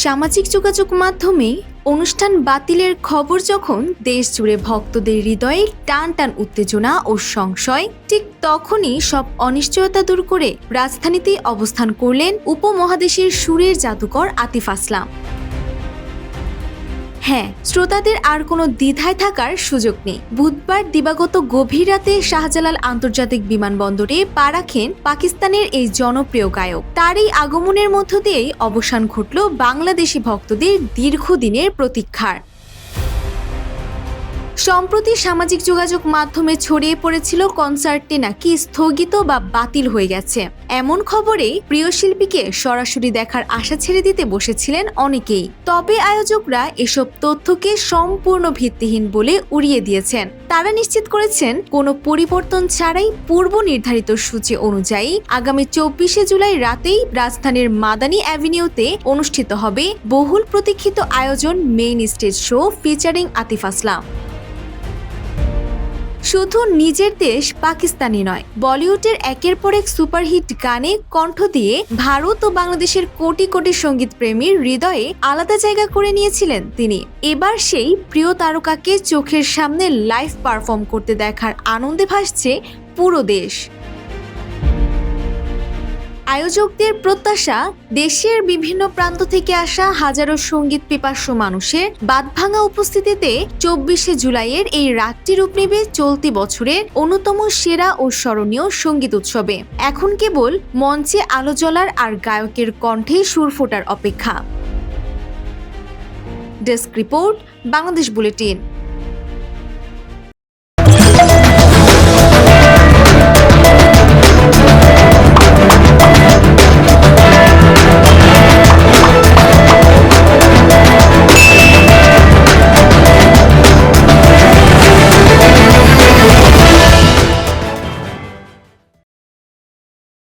সামাজিক যোগাযোগ মাধ্যমে অনুষ্ঠান বাতিলের খবর যখন দেশ জুড়ে ভক্তদের হৃদয়ে টান টান উত্তেজনা ও সংশয়, ঠিক তখনই সব অনিশ্চয়তা দূর করে রাজধানীতেই অবস্থান করলেন উপমহাদেশের সুরের জাদুকর আতিফ আসলাম। হ্যাঁ, শ্রোতাদের আর কোনো দ্বিধায় থাকার সুযোগ নেই। বুধবার দিবাগত গভীর রাতে শাহজালাল আন্তর্জাতিক বিমানবন্দরে পা রাখেন পাকিস্তানের এই জনপ্রিয় গায়ক। তার এই আগমনের মধ্য দিয়েই অবসান ঘটল বাংলাদেশি ভক্তদের দীর্ঘদিনের প্রতীক্ষার। সম্প্রতি সামাজিক যোগাযোগ মাধ্যমে ছড়িয়ে পড়েছিল কনসার্টটি নাকি স্থগিত বা বাতিল হয়ে গেছে। এমন খবরে প্রিয় শিল্পীকে সরাসরি দেখার আশা ছেড়ে দিতে বসেছিলেন অনেকেই। তবে আয়োজকরা এসব তথ্যকে সম্পূর্ণ ভিত্তিহীন বলে উড়িয়ে দিয়েছেন। তারা নিশ্চিত করেছেন, কোনো পরিবর্তন ছাড়াই পূর্ব নির্ধারিত সূচি অনুযায়ী আগামী 24শে জুলাই রাতেই রাজধানীর মাদানী অ্যাভিনিউতে অনুষ্ঠিত হবে বহুল প্রতীক্ষিত আয়োজন main stage show featuring Atif Aslam. শুধু নিজের দেশ পাকিস্তানি নয়, বলিউডের একের পর এক সুপারহিট গানে কণ্ঠ দিয়ে ভারত ও বাংলাদেশের কোটি কোটি সঙ্গীত প্রেমীর হৃদয়ে আলাদা জায়গা করে নিয়েছিলেন তিনি। এবার সেই প্রিয় তারকাকে চোখের সামনে লাইভ পারফর্ম করতে দেখার আনন্দে ভাসছে পুরো দেশ। আয়োজকদের প্রত্যাশা, দেশের বিভিন্ন প্রান্ত থেকে আসা হাজারো সঙ্গীত পিপাসু মানুষের বাঁধভাঙা উপস্থিতিতে 24শে জুলাইয়ের এই রাতটি রূপ নেবে চলতি বছরের অন্যতম সেরা ও স্মরণীয় সঙ্গীত উৎসবে। এখন কেবল মঞ্চে আলো জ্বলার আর গায়কের কণ্ঠে সুর ফোটার অপেক্ষা। Desk report, Bangladesh bulletin.